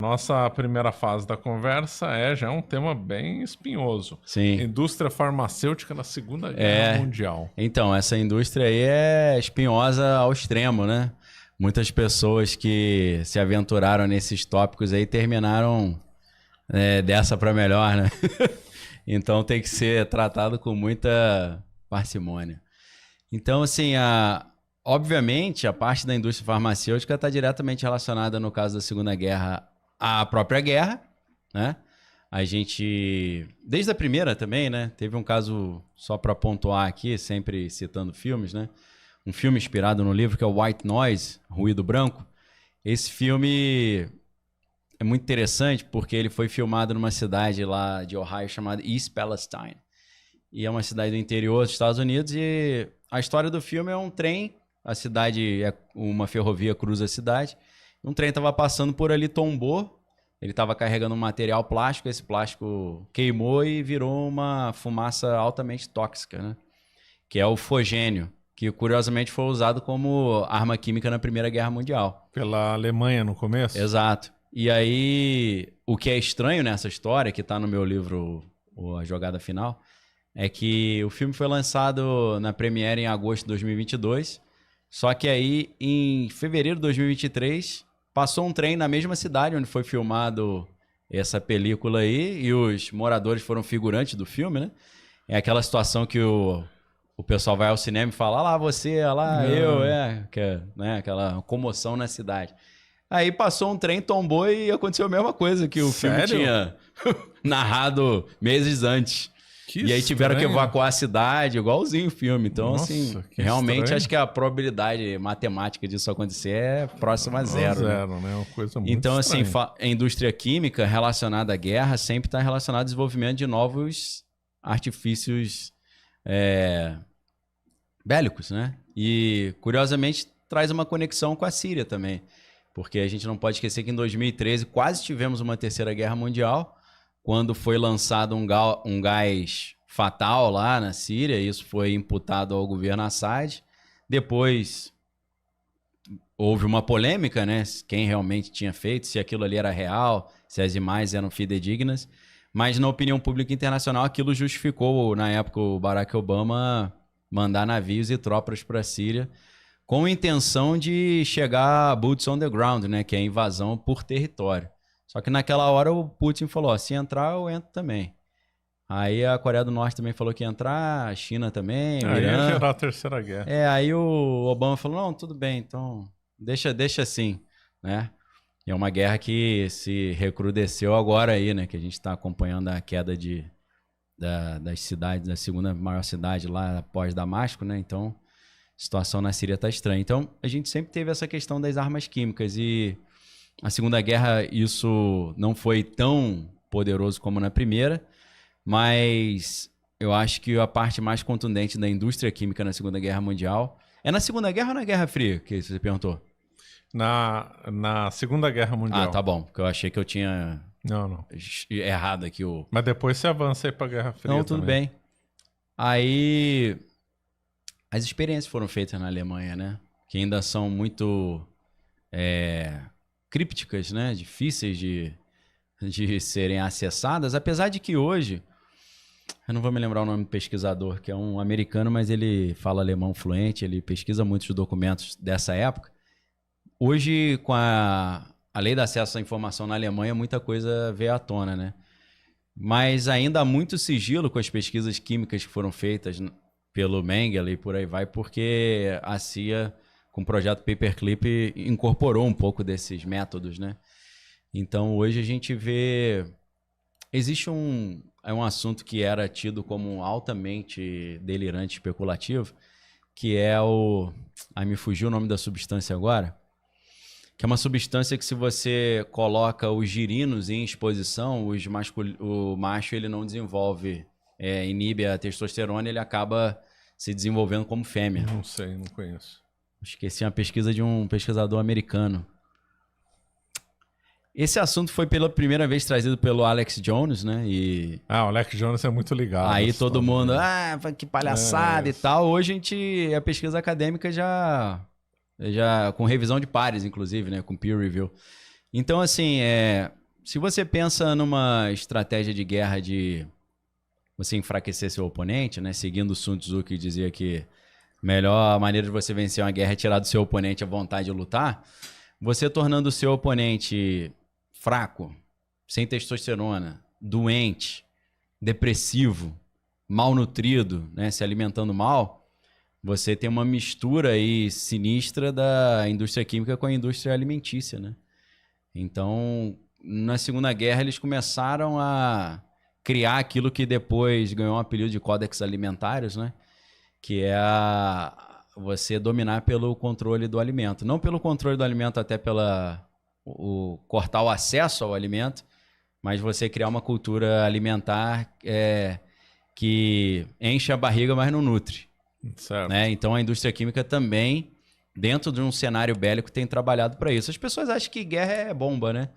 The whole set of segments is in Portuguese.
Nossa primeira fase da conversa já é um tema bem espinhoso. Sim. Indústria farmacêutica na Segunda Guerra Mundial. Então, essa indústria aí é espinhosa ao extremo, né? Muitas pessoas que se aventuraram nesses tópicos aí terminaram dessa para melhor, né? Então tem que ser tratado com muita parcimônia. Então, assim, obviamente, a parte da indústria farmacêutica está diretamente relacionada, no caso da Segunda Guerra, à própria guerra, né? A gente, desde a primeira também, né? Teve um caso, só para pontuar aqui, sempre citando filmes, né? Um filme inspirado no livro que é o White Noise, Ruído Branco. Esse filme é muito interessante porque ele foi filmado numa cidade lá de Ohio chamada East Palestine. E é uma cidade do interior dos Estados Unidos e a história do filme é um trem, a cidade, uma ferrovia cruza a cidade, um trem estava passando por ali, tombou, ele estava carregando um material plástico, esse plástico queimou e virou uma fumaça altamente tóxica, né? Que é o fogênio, que curiosamente foi usado como arma química na Primeira Guerra Mundial. Pela Alemanha no começo? Exato. E aí, o que é estranho nessa história, que está no meu livro, A Jogada Final, é que o filme foi lançado na Premiere em agosto de 2022, só que aí, em fevereiro de 2023, passou um trem na mesma cidade onde foi filmado essa película aí, e os moradores foram figurantes do filme, né? É aquela situação que o pessoal vai ao cinema e fala, lá você, lá eu, né? Aquela comoção na cidade. Aí passou um trem, tombou e aconteceu a mesma coisa que o filme tinha narrado meses antes. E aí tiveram que evacuar a cidade, igualzinho o filme. Então, nossa, assim, realmente estranho. Acho que a probabilidade matemática disso acontecer é próxima a zero. Zero, né? Uma coisa muito então, estranha. Assim, a indústria química relacionada à guerra sempre está relacionada ao desenvolvimento de novos artifícios bélicos, né? E, curiosamente, traz uma conexão com a Síria também. Porque a gente não pode esquecer que em 2013 quase tivemos uma terceira guerra mundial, quando foi lançado um gás fatal lá na Síria, isso foi imputado ao governo Assad. Depois houve uma polêmica, né? Quem realmente tinha feito, se aquilo ali era real, se as imagens eram fidedignas. Mas na opinião pública internacional, aquilo justificou, na época, o Barack Obama mandar navios e tropas para a Síria, com a intenção de chegar a boots on the ground, né? Que é a invasão por território. Só que naquela hora o Putin falou, se entrar, eu entro também. Aí a Coreia do Norte também falou que ia entrar, a China também, o Irã. Ia gerar a terceira guerra. Aí o Obama falou, não, tudo bem, então deixa assim, né? E é uma guerra que se recrudesceu agora aí, né? Que a gente está acompanhando a queda das cidades, da segunda maior cidade lá após Damasco, né? Então, a situação na Síria está estranha. Então, a gente sempre teve essa questão das armas químicas e a Segunda Guerra, isso não foi tão poderoso como na Primeira, mas eu acho que a parte mais contundente da indústria química na Segunda Guerra Mundial... É na Segunda Guerra ou na Guerra Fria que você perguntou? Na Segunda Guerra Mundial. Ah, tá bom, porque eu achei que eu tinha não. errado aqui o... Mas depois você avança aí pra Guerra Fria. Não, tudo também. bem. Aí, as experiências foram feitas na Alemanha, né? Que ainda são muito... crípticas, né? Difíceis de serem acessadas, apesar de que hoje, eu não vou me lembrar o nome do pesquisador, que é um americano, mas ele fala alemão fluente, ele pesquisa muitos documentos dessa época. Hoje, com a lei de acesso à informação na Alemanha, muita coisa veio à tona, né? Mas ainda há muito sigilo com as pesquisas químicas que foram feitas pelo Mengele e por aí vai, porque a CIA... com o projeto Paperclip, incorporou um pouco desses métodos, né? Então, hoje a gente vê... Existe um assunto que era tido como altamente delirante, especulativo, que é o... me fugiu o nome da substância agora. Que é uma substância que, se você coloca os girinos em exposição, o macho ele não desenvolve, inibe a testosterona, ele acaba se desenvolvendo como fêmea. Não sei, não conheço. Esqueci uma pesquisa de um pesquisador americano. Esse assunto foi pela primeira vez trazido pelo Alex Jones, né? O Alex Jones é muito ligado. Aí todo mundo, que palhaçada e tal. Hoje a pesquisa acadêmica já com revisão de pares, inclusive, né? Com peer review. Então, assim, se você pensa numa estratégia de guerra de você enfraquecer seu oponente, né? Seguindo o Sun Tzu, que dizia que a melhor maneira de você vencer uma guerra é tirar do seu oponente a vontade de lutar, você tornando o seu oponente fraco, sem testosterona, doente, depressivo, malnutrido, né? Se alimentando mal, você tem uma mistura aí sinistra da indústria química com a indústria alimentícia, né? Então, na Segunda Guerra, eles começaram a criar aquilo que depois ganhou um apelido de Códex Alimentários, né? Que é você dominar pelo controle do alimento. Não pelo controle do alimento, até cortar o acesso ao alimento, mas você criar uma cultura alimentar que enche a barriga, mas não nutre. Certo. Né? Então, a indústria química também, dentro de um cenário bélico, tem trabalhado para isso. As pessoas acham que guerra é bomba, né?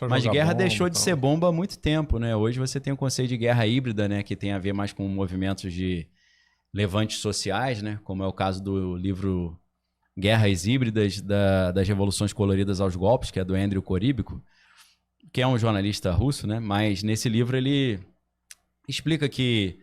Mas guerra deixou de ser bomba há muito tempo, né? Hoje você tem o conceito de guerra híbrida, né? Que tem a ver mais com movimentos de levantes sociais, né? Como é o caso do livro Guerras Híbridas das Revoluções Coloridas aos Golpes, que é do Andrew Koríbico, que é um jornalista russo, né? Mas nesse livro ele explica que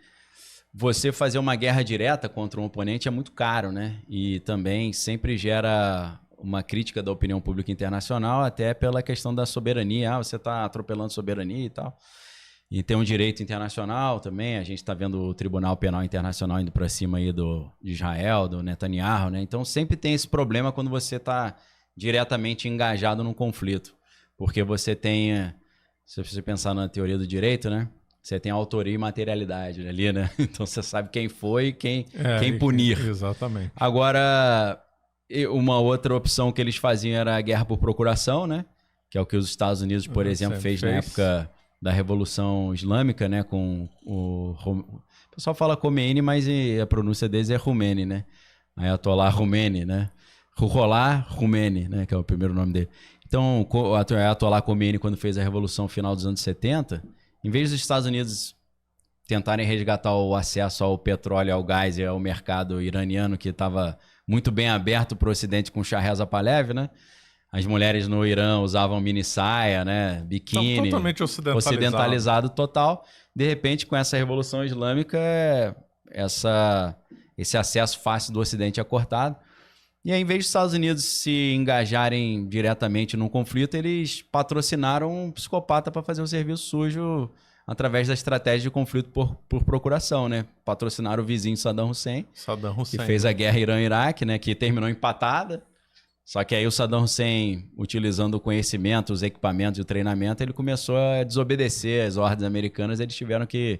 você fazer uma guerra direta contra um oponente é muito caro, né? E também sempre gera uma crítica da opinião pública internacional, até pela questão da soberania. Você está atropelando soberania e tal. E tem um direito internacional também. A gente está vendo o Tribunal Penal Internacional indo para cima aí de Israel, do Netanyahu, né? Então sempre tem esse problema quando você está diretamente engajado num conflito. Porque você tem, se você pensar na teoria do direito, né? Você tem autoria e materialidade ali, né? Então você sabe quem foi e quem punir. Exatamente. Agora, uma outra opção que eles faziam era a guerra por procuração, né? Que é o que os Estados Unidos, por exemplo, fez na época da Revolução Islâmica, né? Com o pessoal fala Khomeini, mas a pronúncia deles é Khomeini, né? Ayatollah Khomeini, né? Ruhollah Khomeini, né? Que é o primeiro nome dele. Então, o Ayatollah Khomeini, quando fez a Revolução final dos anos 70, em vez dos Estados Unidos tentarem resgatar o acesso ao petróleo, ao gás e ao mercado iraniano, que estava muito bem aberto para o Ocidente com Shah Reza Pahlavi, né? As mulheres no Irã usavam mini saia, né? Biquíni. Totalmente ocidentalizado total. De repente, com essa Revolução Islâmica, esse acesso fácil do Ocidente é cortado. E aí, em vez dos Estados Unidos se engajarem diretamente num conflito, eles patrocinaram um psicopata para fazer um serviço sujo através da estratégia de conflito por procuração, né? Patrocinaram o vizinho Saddam Hussein, que fez a guerra Irã-Iraque, né? Que terminou empatada. Só que aí o Saddam Hussein, utilizando o conhecimento, os equipamentos e o treinamento, ele começou a desobedecer as ordens americanas. Eles tiveram que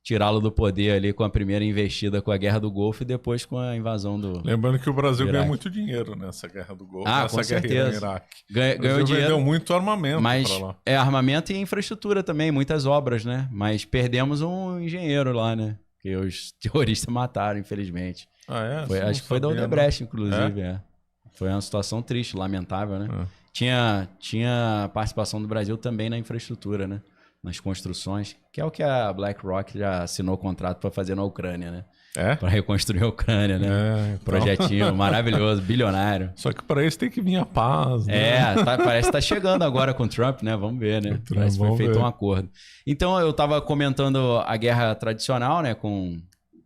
tirá-lo do poder ali com a primeira investida com a Guerra do Golfo e depois com a invasão do Lembrando que o Brasil Iraque. ganhou muito dinheiro nessa Guerra do Golfo, com nessa guerra certeza. Iraque. Ganhou dinheiro. Vendeu muito armamento Mas pra lá. Armamento e infraestrutura também, muitas obras, né? Mas perdemos um engenheiro lá, né? Que os terroristas mataram, infelizmente. Acho que foi da Odebrecht, inclusive. Foi uma situação triste, lamentável, né? Tinha participação do Brasil também na infraestrutura, né? Nas construções, que é o que a BlackRock já assinou o contrato para fazer na Ucrânia, né? Para reconstruir a Ucrânia, né? Então. Projetinho maravilhoso, bilionário. Só que para isso tem que vir a paz, né? Parece que tá chegando agora com o Trump, né? Vamos ver, né? Parece que foi feito um acordo. Então, eu tava comentando a guerra tradicional, né? Com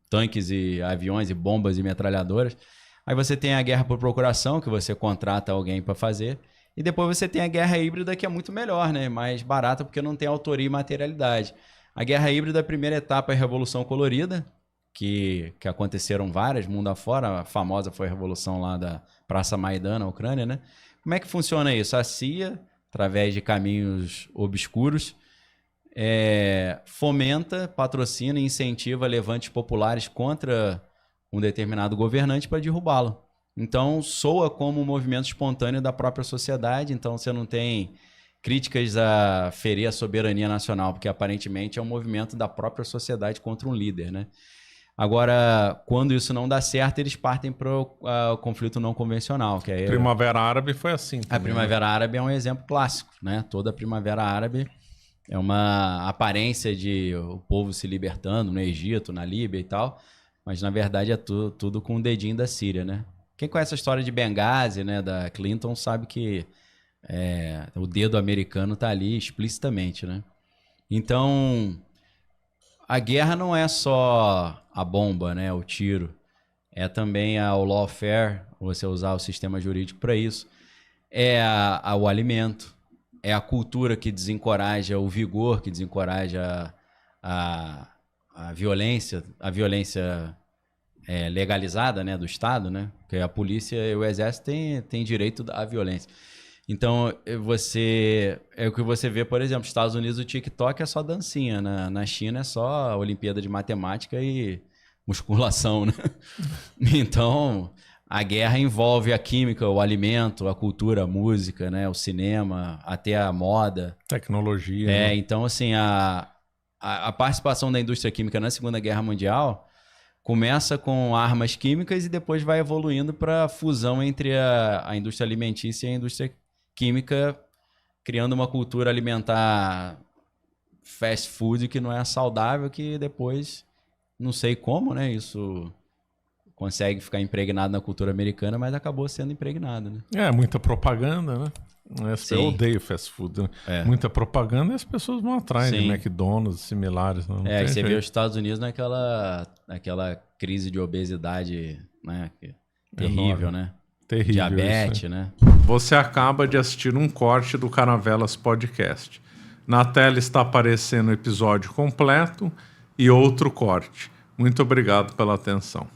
tanques e aviões e bombas e metralhadoras. Aí você tem a guerra por procuração, que você contrata alguém para fazer. E depois você tem a guerra híbrida, que é muito melhor, né? Mais barata, porque não tem autoria e materialidade. A guerra híbrida, a primeira etapa é a Revolução Colorida, que aconteceram várias, mundo afora. A famosa foi a revolução lá da Praça Maidan, na Ucrânia, né? Como é que funciona isso? A CIA, através de caminhos obscuros, fomenta, patrocina e incentiva levantes populares contra um determinado governante para derrubá-lo. Então, soa como um movimento espontâneo da própria sociedade. Então, você não tem críticas a ferir a soberania nacional, porque aparentemente é um movimento da própria sociedade contra um líder, né? Agora, quando isso não dá certo, eles partem para o conflito não convencional. Que é Primavera Árabe foi assim também, a Primavera Árabe é um exemplo clássico, né? Toda a Primavera Árabe é uma aparência de o povo se libertando no Egito, na Líbia e tal, mas na verdade é tudo com o dedinho da Síria, né? Quem conhece a história de Benghazi, né, da Clinton, sabe que O dedo americano está ali explicitamente, né? Então, a guerra não é só a bomba, né? O tiro. É também o lawfare, você usar o sistema jurídico para isso. O alimento. É a cultura que desencoraja, o vigor que desencoraja a violência. A violência legalizada, né, do Estado, né? Porque a polícia e o exército têm direito à violência. Então, o que você vê, por exemplo, nos Estados Unidos o TikTok é só dancinha, na China é só a Olimpíada de Matemática e musculação, né? Então, a guerra envolve a química, o alimento, a cultura, a música, né? O cinema, até a moda. Tecnologia. Né? Então, assim, a participação da indústria química na Segunda Guerra Mundial começa com armas químicas e depois vai evoluindo para a fusão entre a indústria alimentícia e a indústria química, criando uma cultura alimentar fast food que não é saudável, que depois, não sei como, né? Isso consegue ficar impregnado na cultura americana, mas acabou sendo impregnado, né? Muita propaganda, né? Eu odeio fast food. Né? Muita propaganda e as pessoas vão atrás de McDonald's, similares. Não e você vê os Estados Unidos naquela crise de obesidade, né? Terrível, né? Terrível. Diabetes, né? Você acaba de assistir um corte do Caravelas Podcast. Na tela está aparecendo o episódio completo e outro corte. Muito obrigado pela atenção.